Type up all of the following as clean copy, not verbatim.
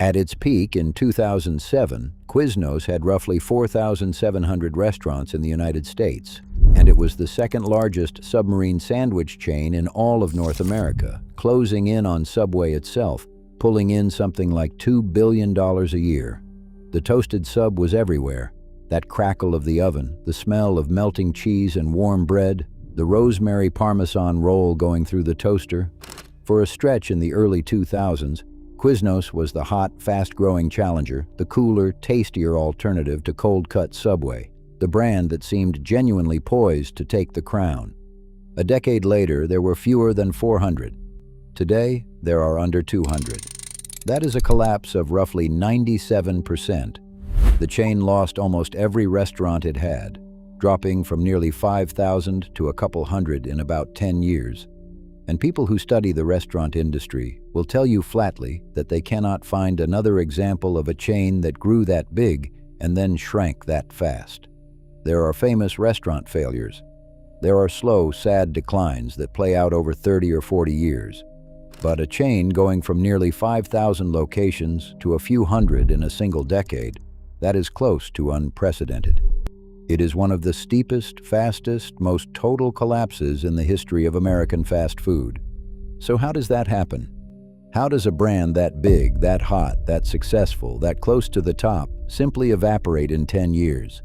At its peak in 2007, Quiznos had roughly 4,700 restaurants in the United States, and it was the second largest submarine sandwich chain in all of North America, closing in on Subway itself, pulling in something like $2 billion a year. The toasted sub was everywhere. That crackle of the oven, the smell of melting cheese and warm bread, the rosemary parmesan roll going through the toaster. For a stretch in the early 2000s, Quiznos was the hot, fast-growing challenger, the cooler, tastier alternative to cold-cut Subway, the brand that seemed genuinely poised to take the crown. A decade later, there were fewer than 400. Today, there are under 200. That is a collapse of roughly 97%. The chain lost almost every restaurant it had, dropping from nearly 5,000 to a couple hundred in about 10 years. And people who study the restaurant industry will tell you flatly that they cannot find another example of a chain that grew that big and then shrank that fast. There are famous restaurant failures. There are slow, sad declines that play out over 30 or 40 years. But a chain going from nearly 5,000 locations to a few hundred in a single decade, that is close to unprecedented. It is one of the steepest, fastest, most total collapses in the history of American fast food. So how does that happen? How does a brand that big, that hot, that successful, that close to the top simply evaporate in 10 years?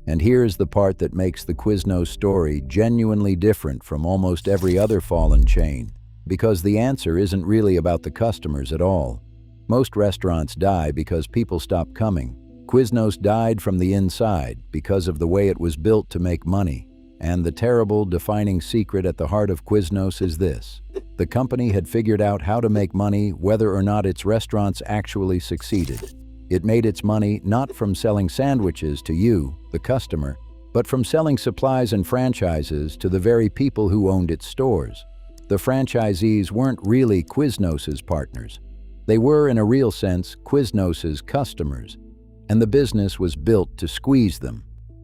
And here's the part that makes the Quiznos story genuinely different from almost every other fallen chain, because the answer isn't really about the customers at all. Most restaurants die because people stop coming. Quiznos died from the inside because of the way it was built to make money. And the terrible, defining secret at the heart of Quiznos is this: the company had figured out how to make money whether or not its restaurants actually succeeded. It made its money not from selling sandwiches to you, the customer, but from selling supplies and franchises to the very people who owned its stores. The franchisees weren't really Quiznos's partners. They were, in a real sense, Quiznos's customers. And the business was built to squeeze them.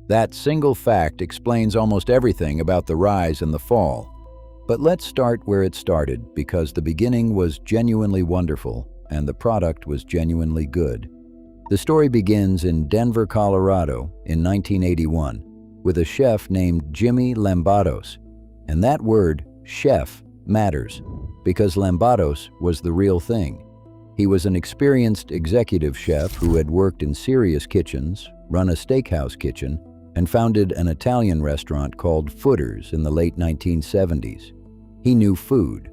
That single fact explains almost everything about the rise and the fall. But let's start where it started, because the beginning was genuinely wonderful and the product was genuinely good. The story begins in Denver, Colorado in 1981 with a chef named Jimmy Lambatos. And that word, chef, matters because Lambatos was the real thing. He was an experienced executive chef who had worked in serious kitchens, run a steakhouse kitchen, and founded an Italian restaurant called Footers in the late 1970s. He knew food.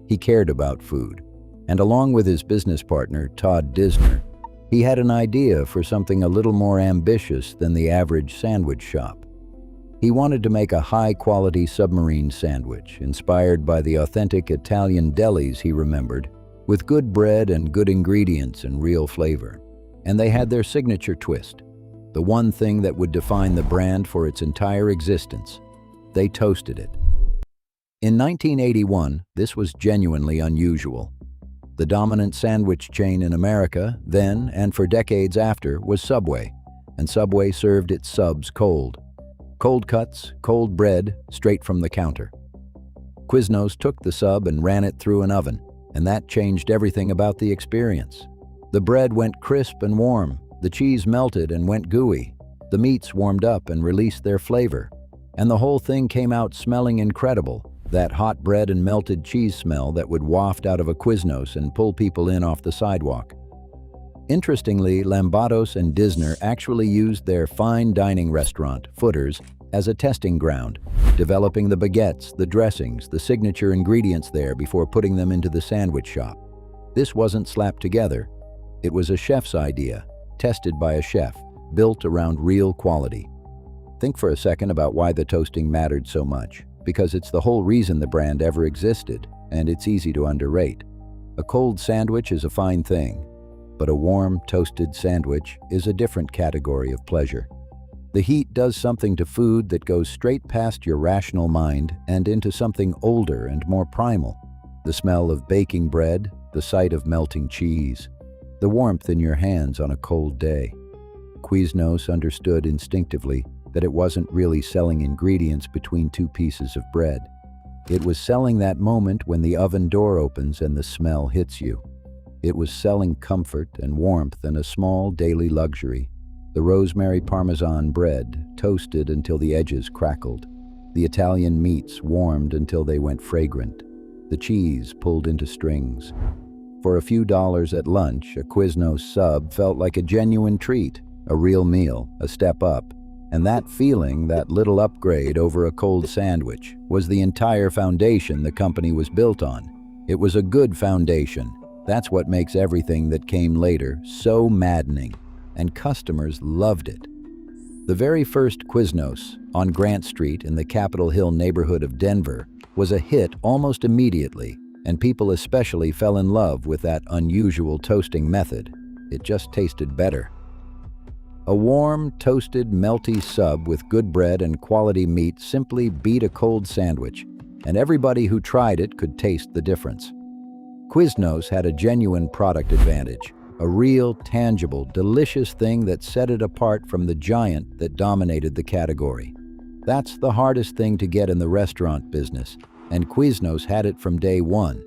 He cared about food. And along with his business partner, Todd Disner, he had an idea for something a little more ambitious than the average sandwich shop. He wanted to make a high-quality submarine sandwich inspired by the authentic Italian delis he remembered, with good bread and good ingredients and real flavor. And they had their signature twist, the one thing that would define the brand for its entire existence. They toasted it. In 1981, this was genuinely unusual. The dominant sandwich chain in America, then and for decades after, was Subway, and Subway served its subs cold. Cold cuts, cold bread, straight from the counter. Quiznos took the sub and ran it through an oven, and that changed everything about the experience. The bread went crisp and warm, the cheese melted and went gooey, the meats warmed up and released their flavor, and the whole thing came out smelling incredible, that hot bread and melted cheese smell that would waft out of a Quiznos and pull people in off the sidewalk. Interestingly, Lambatos and Disner actually used their fine dining restaurant, Footers, as a testing ground, developing the baguettes, the dressings, the signature ingredients there before putting them into the sandwich shop. This wasn't slapped together. It was a chef's idea, tested by a chef, built around real quality. Think for a second about why the toasting mattered so much, because it's the whole reason the brand ever existed, and it's easy to underrate. A cold sandwich is a fine thing, but a warm, toasted sandwich is a different category of pleasure. The heat does something to food that goes straight past your rational mind and into something older and more primal. The smell of baking bread, the sight of melting cheese, the warmth in your hands on a cold day. Quiznos understood instinctively that it wasn't really selling ingredients between two pieces of bread. It was selling that moment when the oven door opens and the smell hits you. It was selling comfort and warmth and a small daily luxury. The rosemary parmesan bread toasted until the edges crackled. The Italian meats warmed until they went fragrant. The cheese pulled into strings. For a few dollars at lunch, a Quiznos sub felt like a genuine treat, a real meal, a step up. And that feeling, that little upgrade over a cold sandwich, was the entire foundation the company was built on. It was a good foundation. That's what makes everything that came later so maddening. And customers loved it. The very first Quiznos, on Grant Street in the Capitol Hill neighborhood of Denver, was a hit almost immediately, and people especially fell in love with that unusual toasting method. It just tasted better. A warm, toasted, melty sub with good bread and quality meat simply beat a cold sandwich, and everybody who tried it could taste the difference. Quiznos had a genuine product advantage, a real, tangible, delicious thing that set it apart from the giant that dominated the category. That's the hardest thing to get in the restaurant business, and Quiznos had it from day one.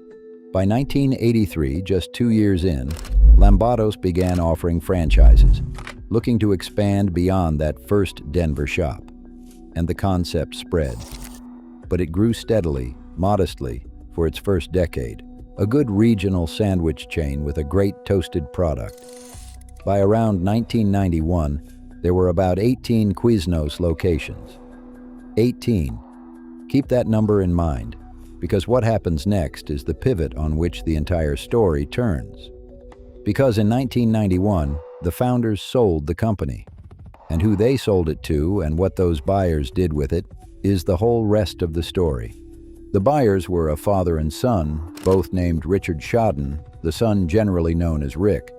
By 1983, just 2 years in, Lambatos began offering franchises, looking to expand beyond that first Denver shop. And the concept spread. But it grew steadily, modestly, for its first decade. A good regional sandwich chain with a great toasted product. By around 1991, there were about 18 Quiznos locations. 18. Keep that number in mind, because what happens next is the pivot on which the entire story turns. Because in 1991, the founders sold the company. And who they sold it to and what those buyers did with it is the whole rest of the story. The buyers were a father and son, both named Richard Shodden, the son generally known as Rick.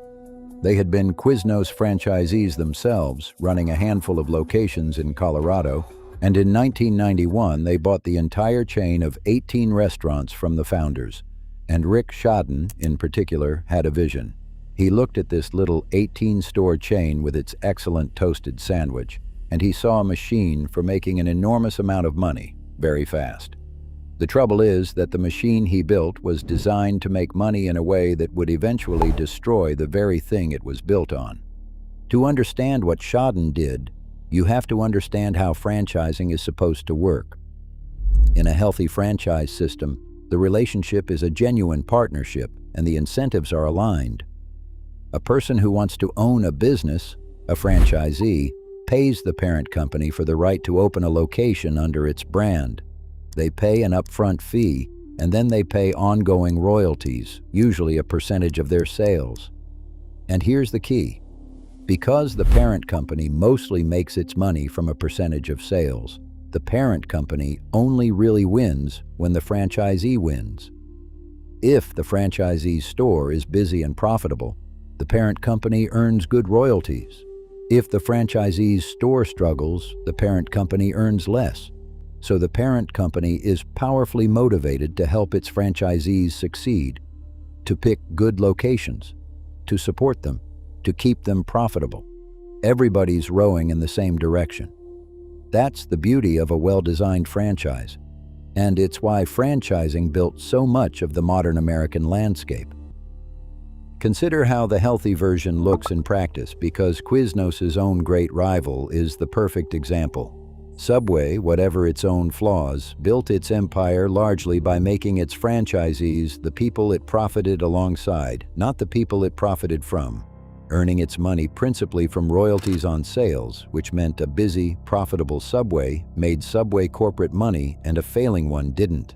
They had been Quiznos franchisees themselves, running a handful of locations in Colorado, and in 1991 they bought the entire chain of 18 restaurants from the founders. And Rick Shodden, in particular, had a vision. He looked at this little 18-store chain with its excellent toasted sandwich, and he saw a machine for making an enormous amount of money, very fast. The trouble is that the machine he built was designed to make money in a way that would eventually destroy the very thing it was built on. To understand what Shodden did, you have to understand how franchising is supposed to work. In a healthy franchise system, the relationship is a genuine partnership and the incentives are aligned. A person who wants to own a business, a franchisee, pays the parent company for the right to open a location under its brand. They pay an upfront fee, and then they pay ongoing royalties, usually a percentage of their sales. And here's the key. Because the parent company mostly makes its money from a percentage of sales, the parent company only really wins when the franchisee wins. If the franchisee's store is busy and profitable, the parent company earns good royalties. If the franchisee's store struggles, the parent company earns less. So the parent company is powerfully motivated to help its franchisees succeed, to pick good locations, to support them, to keep them profitable. Everybody's rowing in the same direction. That's the beauty of a well-designed franchise, and it's why franchising built so much of the modern American landscape. Consider how the healthy version looks in practice, because Quiznos' own great rival is the perfect example. Subway, whatever its own flaws, built its empire largely by making its franchisees the people it profited alongside, not the people it profited from, earning its money principally from royalties on sales, which meant a busy, profitable Subway made Subway corporate money and a failing one didn't.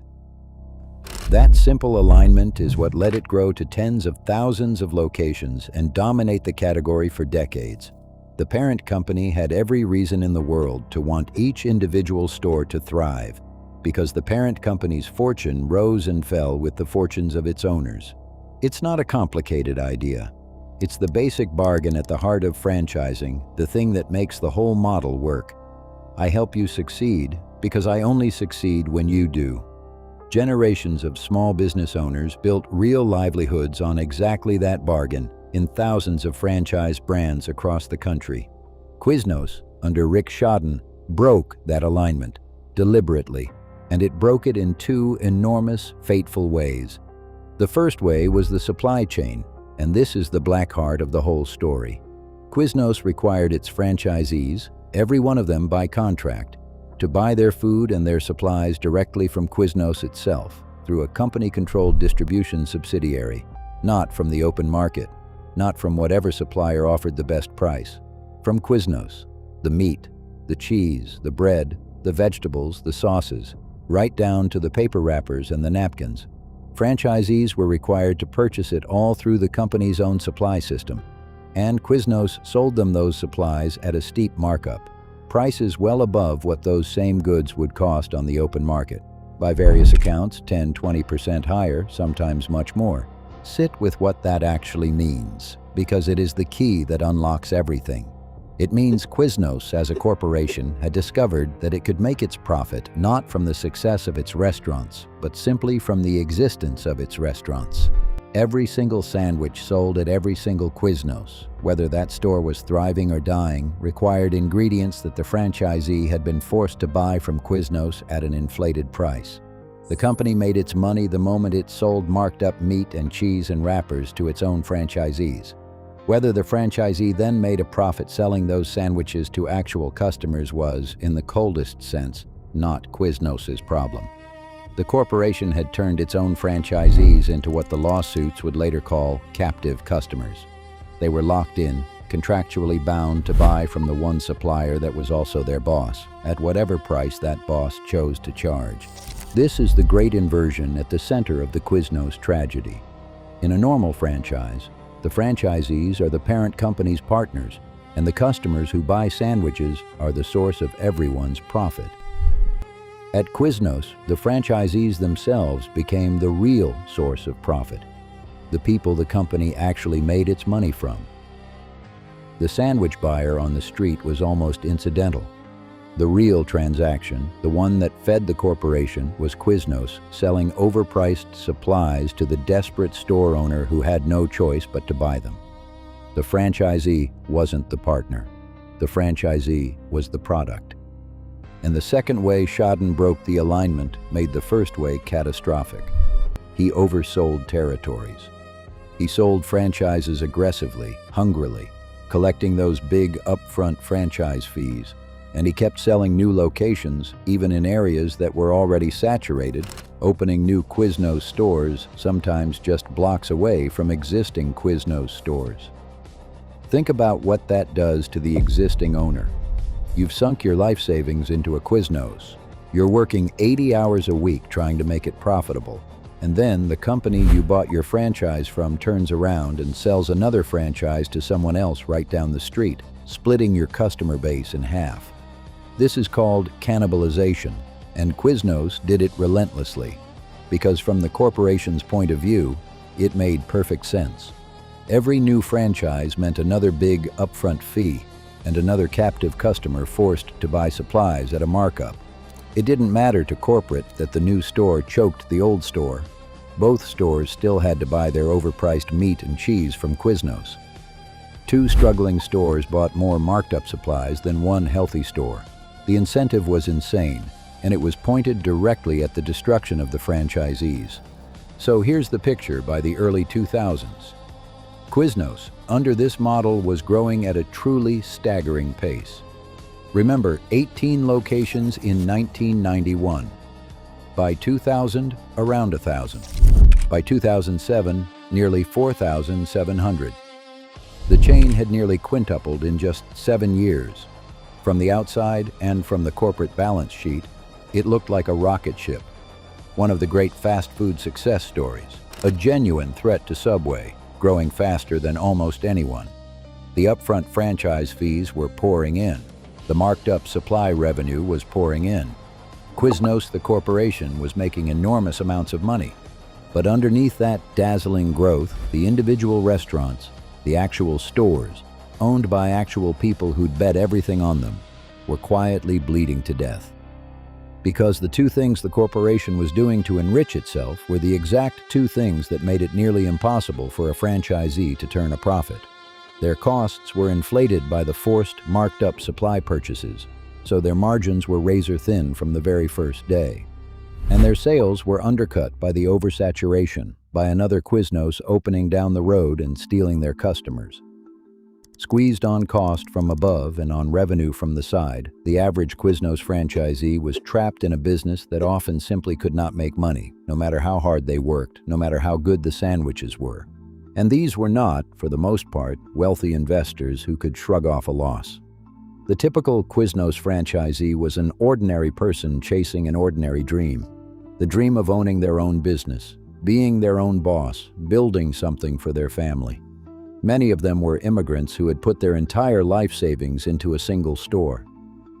That simple alignment is what let it grow to tens of thousands of locations and dominate the category for decades. The parent company had every reason in the world to want each individual store to thrive, because the parent company's fortune rose and fell with the fortunes of its owners. It's not a complicated idea. It's the basic bargain at the heart of franchising, the thing that makes the whole model work. I help you succeed because I only succeed when you do. Generations of small business owners built real livelihoods on exactly that bargain in thousands of franchise brands across the country. Quiznos, under Rick Shodden, broke that alignment deliberately, and it broke it in two enormous, fateful ways. The first way was the supply chain. And this is the black heart of the whole story. Quiznos required its franchisees, every one of them by contract, to buy their food and their supplies directly from Quiznos itself, through a company-controlled distribution subsidiary, not from the open market, not from whatever supplier offered the best price. From Quiznos, the meat, the cheese, the bread, the vegetables, the sauces, right down to the paper wrappers and the napkins. Franchisees were required to purchase it all through the company's own supply system, and Quiznos sold them those supplies at a steep markup, prices well above what those same goods would cost on the open market. By various accounts, 10–20% higher, sometimes much more. Sit with what that actually means, because it is the key that unlocks everything. It means Quiznos, as a corporation, had discovered that it could make its profit not from the success of its restaurants, but simply from the existence of its restaurants. Every single sandwich sold at every single Quiznos, whether that store was thriving or dying, required ingredients that the franchisee had been forced to buy from Quiznos at an inflated price. The company made its money the moment it sold marked-up meat and cheese and wrappers to its own franchisees. Whether the franchisee then made a profit selling those sandwiches to actual customers was, in the coldest sense, not Quiznos's problem. The corporation had turned its own franchisees into what the lawsuits would later call captive customers. They were locked in, contractually bound to buy from the one supplier that was also their boss, at whatever price that boss chose to charge. This is the great inversion at the center of the Quiznos tragedy. In a normal franchise, the franchisees are the parent company's partners, and the customers who buy sandwiches are the source of everyone's profit. At Quiznos, the franchisees themselves became the real source of profit, the people the company actually made its money from. The sandwich buyer on the street was almost incidental. The real transaction, the one that fed the corporation, was Quiznos selling overpriced supplies to the desperate store owner who had no choice but to buy them. The franchisee wasn't the partner. The franchisee was the product. And the second way Schaden broke the alignment made the first way catastrophic. He oversold territories. He sold franchises aggressively, hungrily, collecting those big upfront franchise fees. And he kept selling new locations, even in areas that were already saturated, opening new Quiznos stores, sometimes just blocks away from existing Quiznos stores. Think about what that does to the existing owner. You've sunk your life savings into a Quiznos. You're working 80 hours a week trying to make it profitable. And then the company you bought your franchise from turns around and sells another franchise to someone else right down the street, splitting your customer base in half. This is called cannibalization, and Quiznos did it relentlessly, because from the corporation's point of view, it made perfect sense. Every new franchise meant another big upfront fee and another captive customer forced to buy supplies at a markup. It didn't matter to corporate that the new store choked the old store. Both stores still had to buy their overpriced meat and cheese from Quiznos. Two struggling stores bought more marked-up supplies than one healthy store. The incentive was insane, and it was pointed directly at the destruction of the franchisees. So here's the picture by the early 2000s. Quiznos, under this model, was growing at a truly staggering pace. Remember, 18 locations in 1991. By 2000, around 1,000. By 2007, nearly 4,700. The chain had nearly quintupled in just 7 years. From the outside and from the corporate balance sheet, it looked like a rocket ship. One of the great fast food success stories. A genuine threat to Subway, growing faster than almost anyone. The upfront franchise fees were pouring in. The marked-up supply revenue was pouring in. Quiznos, the corporation, was making enormous amounts of money. But underneath that dazzling growth, the individual restaurants, the actual stores, owned by actual people who'd bet everything on them, were quietly bleeding to death. Because the two things the corporation was doing to enrich itself were the exact two things that made it nearly impossible for a franchisee to turn a profit. Their costs were inflated by the forced, marked-up supply purchases, so their margins were razor-thin from the very first day. And their sales were undercut by the oversaturation, by another Quiznos opening down the road and stealing their customers. Squeezed on cost from above and on revenue from the side, the average Quiznos franchisee was trapped in a business that often simply could not make money, no matter how hard they worked, no matter how good the sandwiches were. And these were not, for the most part, wealthy investors who could shrug off a loss. The typical Quiznos franchisee was an ordinary person chasing an ordinary dream. The dream of owning their own business, being their own boss, building something for their family. Many of them were immigrants who had put their entire life savings into a single store.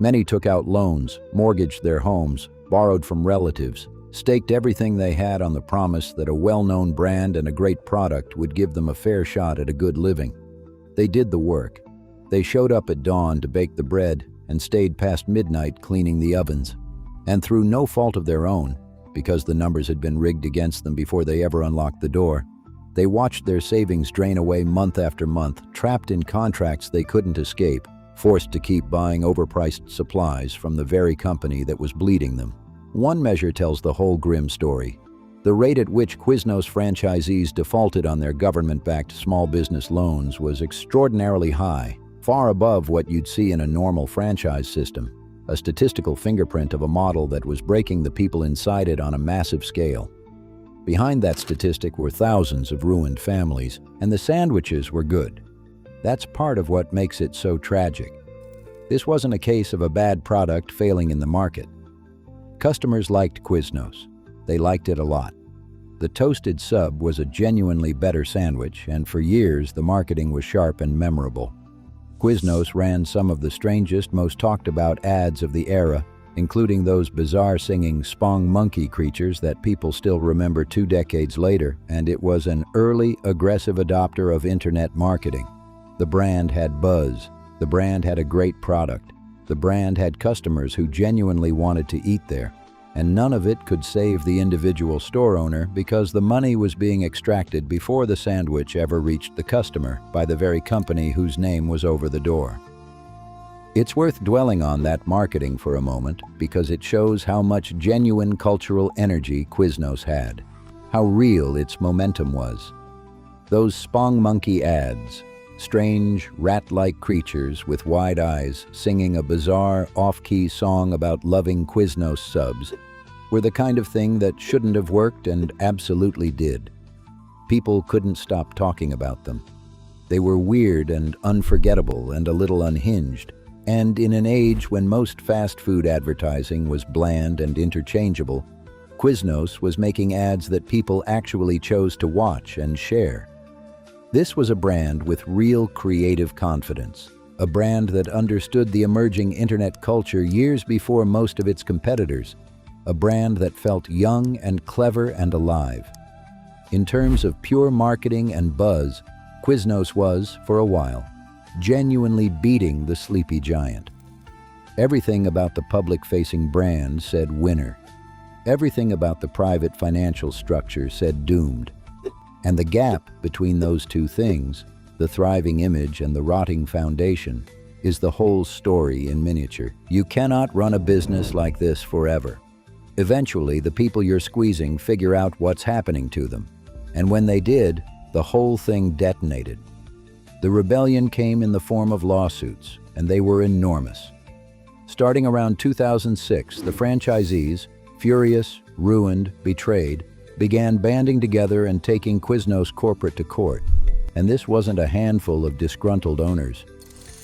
Many took out loans, mortgaged their homes, borrowed from relatives, staked everything they had on the promise that a well-known brand and a great product would give them a fair shot at a good living. They did the work. They showed up at dawn to bake the bread and stayed past midnight cleaning the ovens. And through no fault of their own, because the numbers had been rigged against them before they ever unlocked the door, they watched their savings drain away month after month, trapped in contracts they couldn't escape, forced to keep buying overpriced supplies from the very company that was bleeding them. One measure tells the whole grim story. The rate at which Quiznos franchisees defaulted on their government-backed small business loans was extraordinarily high, far above what you'd see in a normal franchise system, a statistical fingerprint of a model that was breaking the people inside it on a massive scale. Behind that statistic were thousands of ruined families, and the sandwiches were good. That's part of what makes it so tragic. This wasn't a case of a bad product failing in the market. Customers liked Quiznos. They liked it a lot. The toasted sub was a genuinely better sandwich, and for years the marketing was sharp and memorable. Quiznos ran some of the strangest, most talked about ads of the era, including those bizarre singing spong monkey creatures that people still remember 2 decades later, and it was an early, aggressive adopter of internet marketing. The brand had buzz. The brand had a great product. The brand had customers who genuinely wanted to eat there, and none of it could save the individual store owner because the money was being extracted before the sandwich ever reached the customer by the very company whose name was over the door. It's worth dwelling on that marketing for a moment because it shows how much genuine cultural energy Quiznos had, how real its momentum was. Those spong monkey ads, strange, rat-like creatures with wide eyes singing a bizarre, off-key song about loving Quiznos subs, were the kind of thing that shouldn't have worked and absolutely did. People couldn't stop talking about them. They were weird and unforgettable and a little unhinged. And in an age when most fast food advertising was bland and interchangeable, Quiznos was making ads that people actually chose to watch and share. This was a brand with real creative confidence, a brand that understood the emerging internet culture years before most of its competitors, a brand that felt young and clever and alive. In terms of pure marketing and buzz, Quiznos was, for a while, genuinely beating the sleepy giant. Everything about the public-facing brand said winner. Everything about the private financial structure said doomed. And the gap between those two things, the thriving image and the rotting foundation, is the whole story in miniature. You cannot run a business like this forever. Eventually, the people you're squeezing figure out what's happening to them. And when they did, the whole thing detonated. The rebellion came in the form of lawsuits, and they were enormous. Starting around 2006, the franchisees, furious, ruined, betrayed, began banding together and taking Quiznos corporate to court. And this wasn't a handful of disgruntled owners.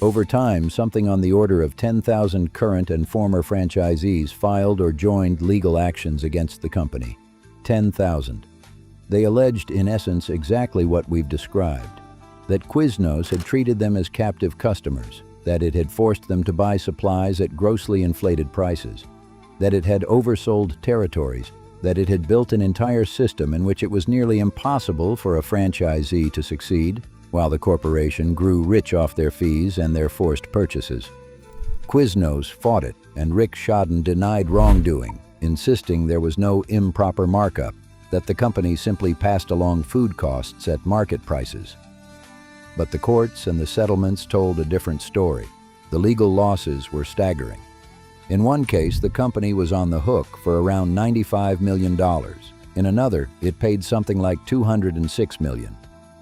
Over time, something on the order of 10,000 current and former franchisees filed or joined legal actions against the company. 10,000. They alleged, in essence, exactly what we've described. That Quiznos had treated them as captive customers, that it had forced them to buy supplies at grossly inflated prices, that it had oversold territories, that it had built an entire system in which it was nearly impossible for a franchisee to succeed, while the corporation grew rich off their fees and their forced purchases. Quiznos fought it, and Rick Schaden denied wrongdoing, insisting there was no improper markup, that the company simply passed along food costs at market prices. But the courts and the settlements told a different story. The legal losses were staggering. In one case, the company was on the hook for around $95 million, In another, it paid something like $206 million.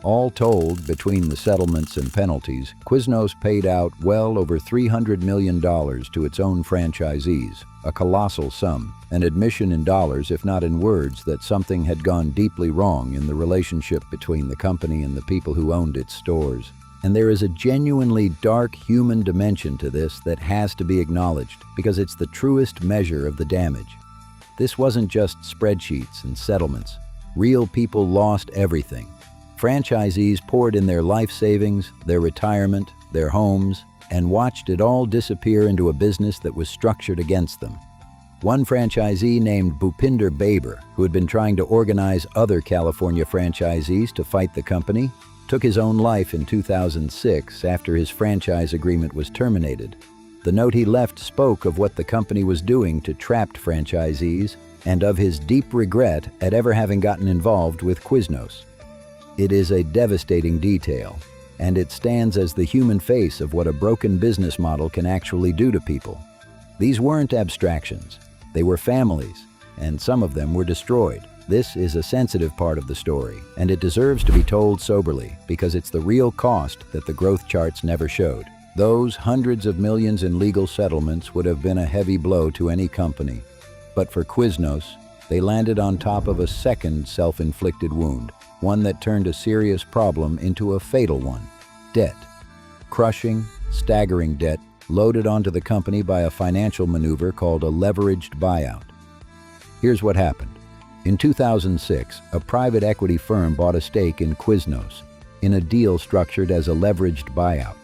All told, between the settlements and penalties, Quiznos paid out well over $300 million to its own franchisees, a colossal sum, an admission in dollars, if not in words, that something had gone deeply wrong in the relationship between the company and the people who owned its stores. And there is a genuinely dark human dimension to this that has to be acknowledged, because it's the truest measure of the damage. This wasn't just spreadsheets and settlements. Real people lost everything. Franchisees poured in their life savings, their retirement, their homes, and watched it all disappear into a business that was structured against them. One franchisee named Bhupinder Baber, who had been trying to organize other California franchisees to fight the company, took his own life in 2006 after his franchise agreement was terminated. The note he left spoke of what the company was doing to trapped franchisees and of his deep regret at ever having gotten involved with Quiznos. It is a devastating detail, and it stands as the human face of what a broken business model can actually do to people. These weren't abstractions. They were families, and some of them were destroyed. This is a sensitive part of the story, and it deserves to be told soberly because it's the real cost that the growth charts never showed. Those hundreds of millions in legal settlements would have been a heavy blow to any company. But for Quiznos, they landed on top of a second self-inflicted wound, one that turned a serious problem into a fatal one: debt. Crushing, staggering debt loaded onto the company by a financial maneuver called a leveraged buyout. Here's what happened. In 2006, a private equity firm bought a stake in Quiznos in a deal structured as a leveraged buyout.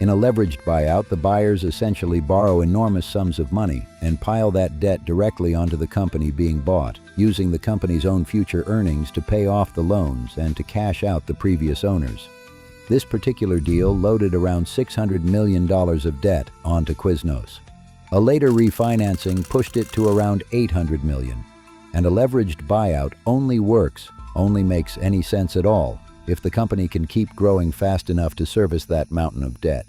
In a leveraged buyout, the buyers essentially borrow enormous sums of money and pile that debt directly onto the company being bought, using the company's own future earnings to pay off the loans and to cash out the previous owners. This particular deal loaded around $600 million of debt onto Quiznos. A later refinancing pushed it to around $800 million. And a leveraged buyout only makes any sense at all if the company can keep growing fast enough to service that mountain of debt.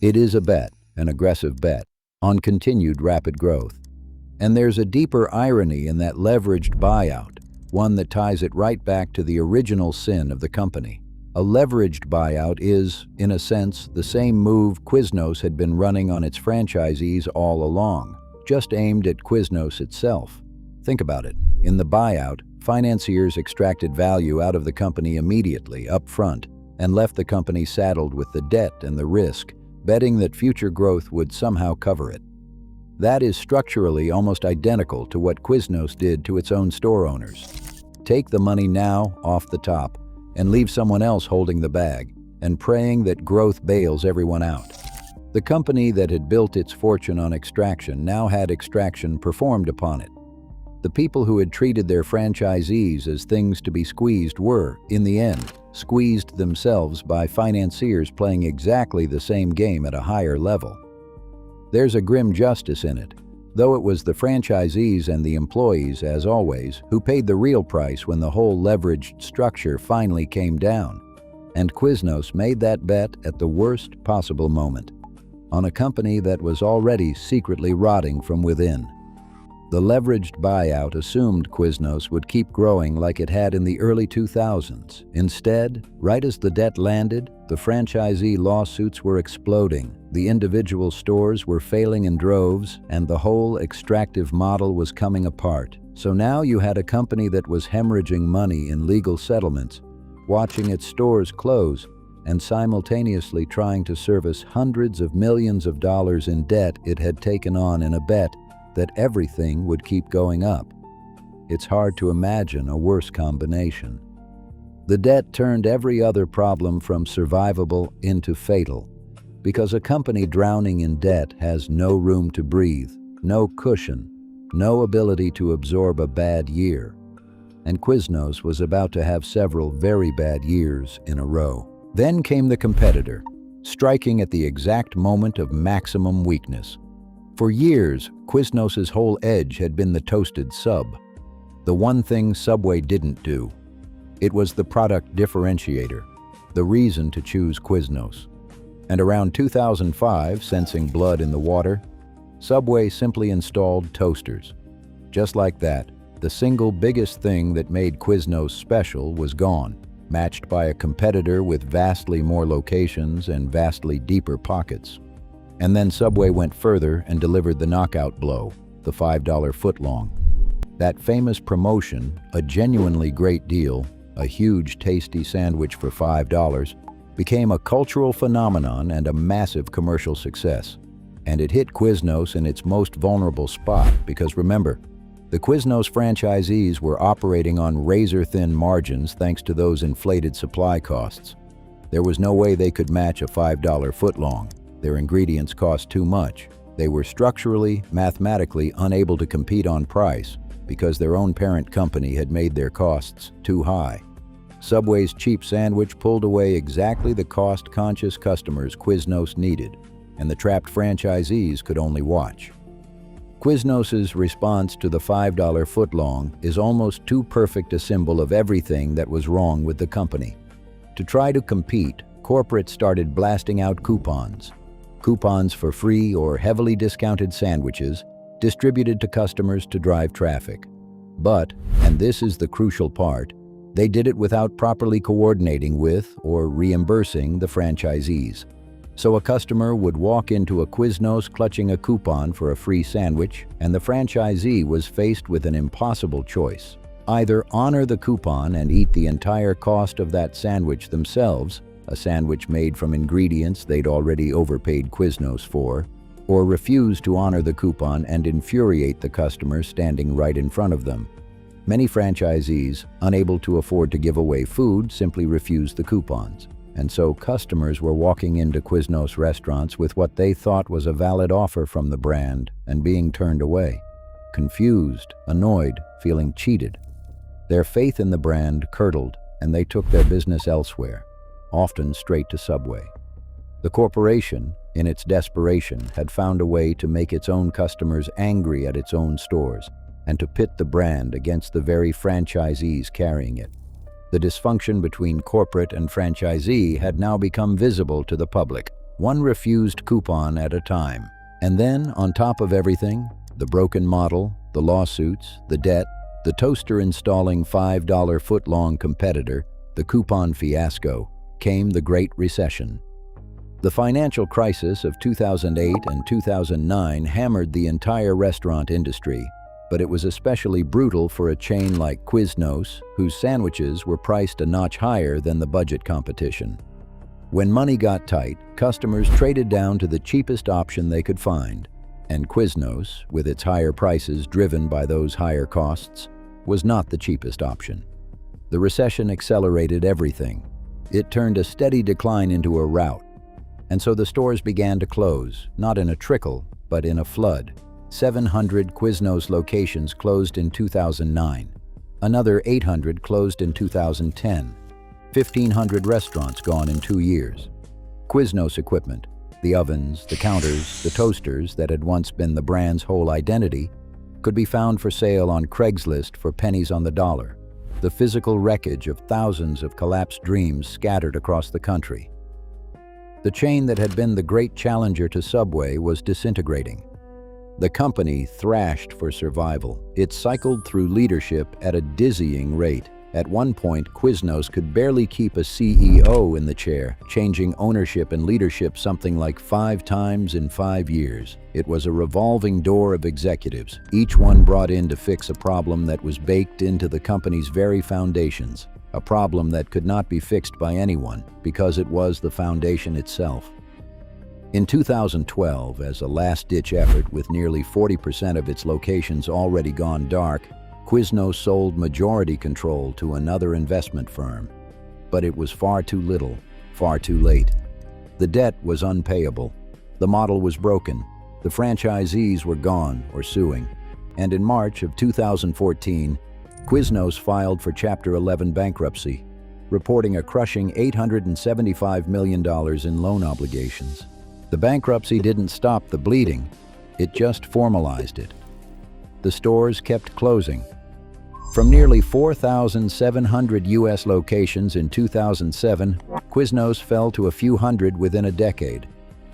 It is a bet, an aggressive bet, on continued rapid growth. And there's a deeper irony in that leveraged buyout, one that ties it right back to the original sin of the company. A leveraged buyout is, in a sense, the same move Quiznos had been running on its franchisees all along, just aimed at Quiznos itself. Think about it. In the buyout, financiers extracted value out of the company immediately, up front, and left the company saddled with the debt and the risk, betting that future growth would somehow cover it. That is structurally almost identical to what Quiznos did to its own store owners. Take the money now off the top and leave someone else holding the bag and praying that growth bails everyone out. The company that had built its fortune on extraction now had extraction performed upon it. The people who had treated their franchisees as things to be squeezed were, in the end, squeezed themselves by financiers playing exactly the same game at a higher level. There's a grim justice in it, though it was the franchisees and the employees, as always, who paid the real price when the whole leveraged structure finally came down. And Quiznos made that bet at the worst possible moment, on a company that was already secretly rotting from within. The leveraged buyout assumed Quiznos would keep growing like it had in the early 2000s. Instead, right as the debt landed, the franchisee lawsuits were exploding, the individual stores were failing in droves, and the whole extractive model was coming apart. So now you had a company that was hemorrhaging money in legal settlements, watching its stores close, and simultaneously trying to service hundreds of millions of dollars in debt it had taken on in a bet that everything would keep going up. It's hard to imagine a worse combination. The debt turned every other problem from survivable into fatal, because a company drowning in debt has no room to breathe, no cushion, no ability to absorb a bad year. And Quiznos was about to have several very bad years in a row. Then came the competitor, striking at the exact moment of maximum weakness. For years, Quiznos' whole edge had been the toasted sub, the one thing Subway didn't do. It was the product differentiator, the reason to choose Quiznos. And around 2005, sensing blood in the water, Subway simply installed toasters. Just like that, The single biggest thing that made Quiznos special was gone, matched by a competitor with vastly more locations and vastly deeper pockets. And then Subway went further and delivered the knockout blow, the $5 footlong. That famous promotion, a genuinely great deal, a huge tasty sandwich for $5, became a cultural phenomenon and a massive commercial success. And it hit Quiznos in its most vulnerable spot because remember, the Quiznos franchisees were operating on razor-thin margins thanks to those inflated supply costs. There was no way they could match a $5 footlong. Their ingredients cost too much. They were structurally, mathematically unable to compete on price because their own parent company had made their costs too high. Subway's cheap sandwich pulled away exactly the cost-conscious customers Quiznos needed, and the trapped franchisees could only watch. Quiznos's response to the $5 footlong is almost too perfect a symbol of everything that was wrong with the company. To try to compete, corporate started blasting out coupons. Coupons for free or heavily discounted sandwiches distributed to customers to drive traffic. But, and this is the crucial part, they did it without properly coordinating with or reimbursing the franchisees. So a customer would walk into a Quiznos clutching a coupon for a free sandwich, and the franchisee was faced with an impossible choice. Either honor the coupon and eat the entire cost of that sandwich themselves, a sandwich made from ingredients they'd already overpaid Quiznos for, or refuse to honor the coupon and infuriate the customer standing right in front of them. Many franchisees, unable to afford to give away food, simply refused the coupons. And so customers were walking into Quiznos restaurants with what they thought was a valid offer from the brand and being turned away. Confused, annoyed, feeling cheated. Their faith in the brand curdled, and they took their business elsewhere, often straight to Subway. The corporation, in its desperation, had found a way to make its own customers angry at its own stores and to pit the brand against the very franchisees carrying it. The dysfunction between corporate and franchisee had now become visible to the public, one refused coupon at a time. And then, on top of everything, the broken model, the lawsuits, the debt, the toaster installing $5 footlong competitor, the coupon fiasco, came the Great Recession. The financial crisis of 2008 and 2009 hammered the entire restaurant industry, but it was especially brutal for a chain like Quiznos, whose sandwiches were priced a notch higher than the budget competition. When money got tight, customers traded down to the cheapest option they could find, and Quiznos, with its higher prices driven by those higher costs, was not the cheapest option. The recession accelerated everything. It turned a steady decline into a rout, and so the stores began to close, not in a trickle, but in a flood. 700 Quiznos locations closed in 2009. Another 800 closed in 2010. 1,500 restaurants gone in 2 years. Quiznos equipment, the ovens, the counters, the toasters that had once been the brand's whole identity, could be found for sale on Craigslist for pennies on the dollar. The physical wreckage of thousands of collapsed dreams scattered across the country. The chain that had been the great challenger to Subway was disintegrating. The company thrashed for survival. It cycled through leadership at a dizzying rate. At one point, Quiznos could barely keep a CEO in the chair, changing ownership and leadership something like 5 times in 5 years. It was a revolving door of executives, each one brought in to fix a problem that was baked into the company's very foundations, a problem that could not be fixed by anyone because it was the foundation itself. In 2012, as a last-ditch effort with nearly 40% of its locations already gone dark, Quiznos sold majority control to another investment firm. But it was far too little, far too late. The debt was unpayable. The model was broken. The franchisees were gone or suing. And in March of 2014, Quiznos filed for Chapter 11 bankruptcy, reporting a crushing $875 million in loan obligations. The bankruptcy didn't stop the bleeding, it just formalized it. The stores kept closing. From nearly 4,700 U.S. locations in 2007, Quiznos fell to a few hundred within a decade,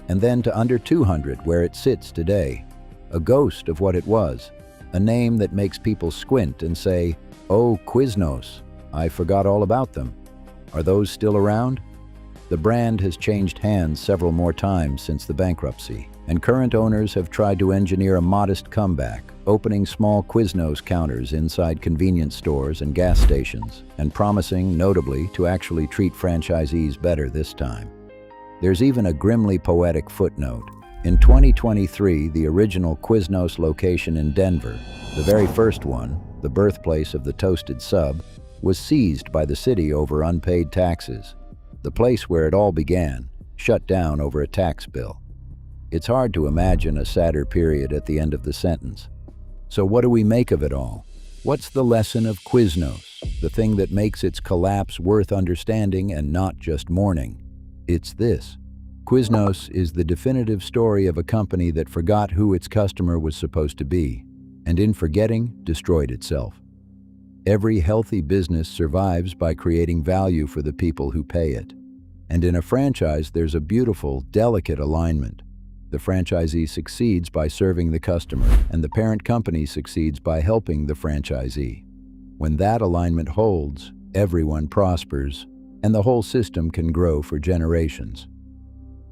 and then to under 200 where it sits today, a ghost of what it was, a name that makes people squint and say, "Oh, Quiznos, I forgot all about them." Are those still around? The brand has changed hands several more times since the bankruptcy, and current owners have tried to engineer a modest comeback, opening small Quiznos counters inside convenience stores and gas stations, and promising, notably, to actually treat franchisees better this time. There's even a grimly poetic footnote. In 2023, the original Quiznos location in Denver, the very first one, the birthplace of the toasted sub, was seized by the city over unpaid taxes. The place where it all began, shut down over a tax bill. It's hard to imagine a sadder period at the end of the sentence. So what do we make of it all? What's the lesson of Quiznos, the thing that makes its collapse worth understanding and not just mourning? It's this. Quiznos is the definitive story of a company that forgot who its customer was supposed to be, and in forgetting, destroyed itself. Every healthy business survives by creating value for the people who pay it. And in a franchise, there's a beautiful, delicate alignment. The franchisee succeeds by serving the customer, and the parent company succeeds by helping the franchisee. When that alignment holds, everyone prospers, and the whole system can grow for generations.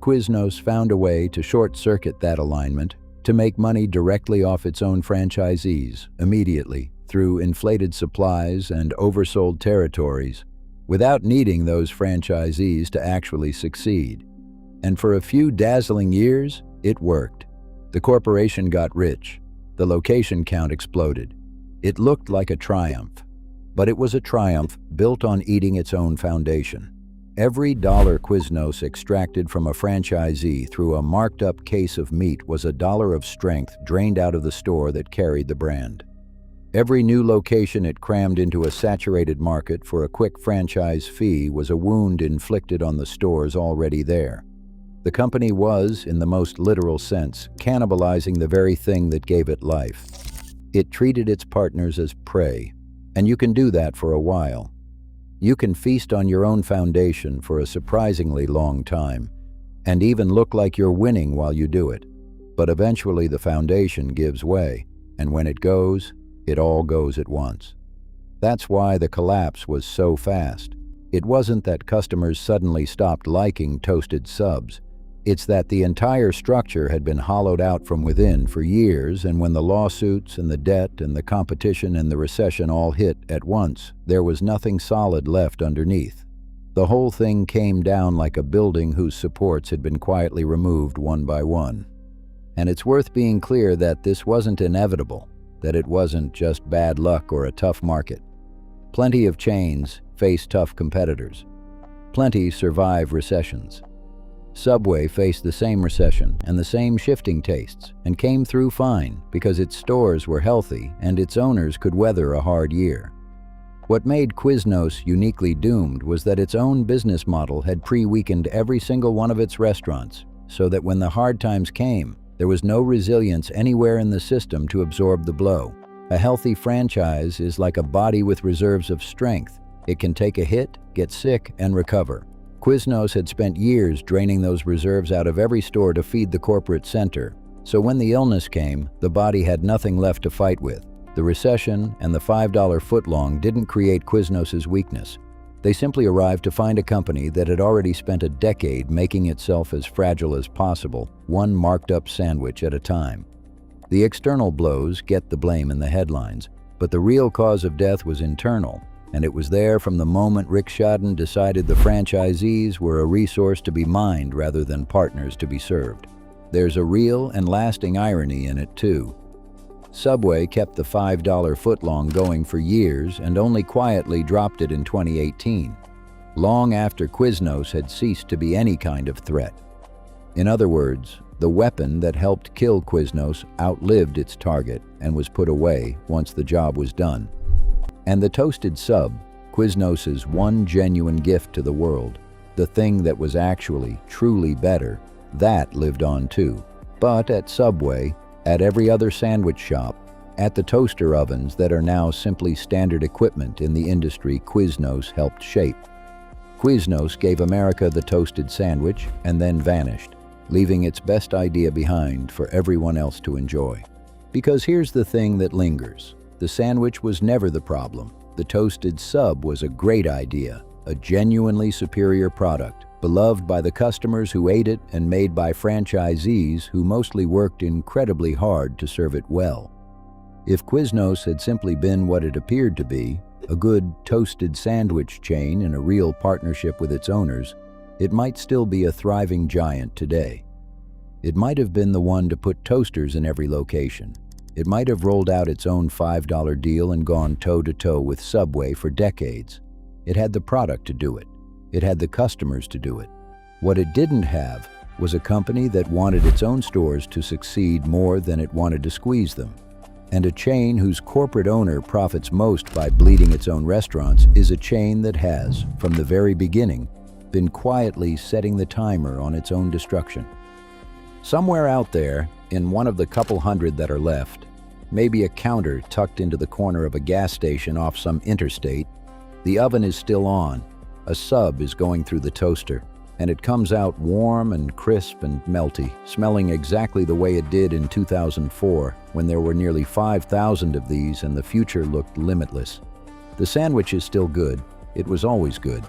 Quiznos found a way to short-circuit that alignment, to make money directly off its own franchisees, immediately, through inflated supplies and oversold territories, without needing those franchisees to actually succeed. And for a few dazzling years, it worked. The corporation got rich. The location count exploded. It looked like a triumph. But it was a triumph built on eating its own foundation. Every dollar Quiznos extracted from a franchisee through a marked-up case of meat was a dollar of strength drained out of the store that carried the brand. Every new location it crammed into a saturated market for a quick franchise fee was a wound inflicted on the stores already there. The company was, in the most literal sense, cannibalizing the very thing that gave it life. It treated its partners as prey, and you can do that for a while. You can feast on your own foundation for a surprisingly long time, and even look like you're winning while you do it. But eventually the foundation gives way, and when it goes, it all goes at once. That's why the collapse was so fast. It wasn't that customers suddenly stopped liking toasted subs. It's that the entire structure had been hollowed out from within for years, and when the lawsuits and the debt and the competition and the recession all hit at once, there was nothing solid left underneath. The whole thing came down like a building whose supports had been quietly removed one by one. And it's worth being clear that this wasn't inevitable, that it wasn't just bad luck or a tough market. Plenty of chains face tough competitors. Plenty survive recessions. Subway faced the same recession and the same shifting tastes and came through fine because its stores were healthy and its owners could weather a hard year. What made Quiznos uniquely doomed was that its own business model had pre-weakened every single one of its restaurants, so that when the hard times came, there was no resilience anywhere in the system to absorb the blow. A healthy franchise is like a body with reserves of strength. It can take a hit, get sick, and recover. Quiznos had spent years draining those reserves out of every store to feed the corporate center, so when the illness came, the body had nothing left to fight with. The recession and the $5 footlong didn't create Quiznos's weakness. They simply arrived to find a company that had already spent a decade making itself as fragile as possible, one marked-up sandwich at a time. The external blows get the blame in the headlines, but the real cause of death was internal. And it was there from the moment Rick Schaden decided the franchisees were a resource to be mined rather than partners to be served. There's a real and lasting irony in it, too. Subway kept the $5 footlong going for years and only quietly dropped it in 2018, long after Quiznos had ceased to be any kind of threat. In other words, the weapon that helped kill Quiznos outlived its target and was put away once the job was done. And the toasted sub, Quiznos's one genuine gift to the world, the thing that was actually, truly better, that lived on too. But at Subway, at every other sandwich shop, at the toaster ovens that are now simply standard equipment in the industry Quiznos helped shape. Quiznos gave America the toasted sandwich and then vanished, leaving its best idea behind for everyone else to enjoy. Because here's the thing that lingers. The sandwich was never the problem. The toasted sub was a great idea, a genuinely superior product, beloved by the customers who ate it and made by franchisees who mostly worked incredibly hard to serve it well. If Quiznos had simply been what it appeared to be, a good toasted sandwich chain in a real partnership with its owners, it might still be a thriving giant today. It might have been the one to put toasters in every location. It might have rolled out its own $5 deal and gone toe-to-toe with Subway for decades. It had the product to do it. It had the customers to do it. What it didn't have was a company that wanted its own stores to succeed more than it wanted to squeeze them. And a chain whose corporate owner profits most by bleeding its own restaurants is a chain that has, from the very beginning, been quietly setting the timer on its own destruction. Somewhere out there, in one of the couple hundred that are left, maybe a counter tucked into the corner of a gas station off some interstate, the oven is still on, a sub is going through the toaster, and it comes out warm and crisp and melty, smelling exactly the way it did in 2004, when there were nearly 5,000 of these and the future looked limitless. The sandwich is still good. It was always good.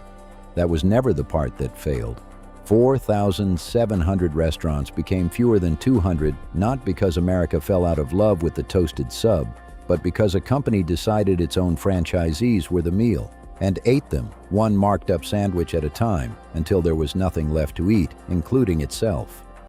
That was never the part that failed. 4,700 restaurants became fewer than 200, not because America fell out of love with the toasted sub, but because a company decided its own franchisees were the meal, and ate them, one marked up sandwich at a time, until there was nothing left to eat, including itself.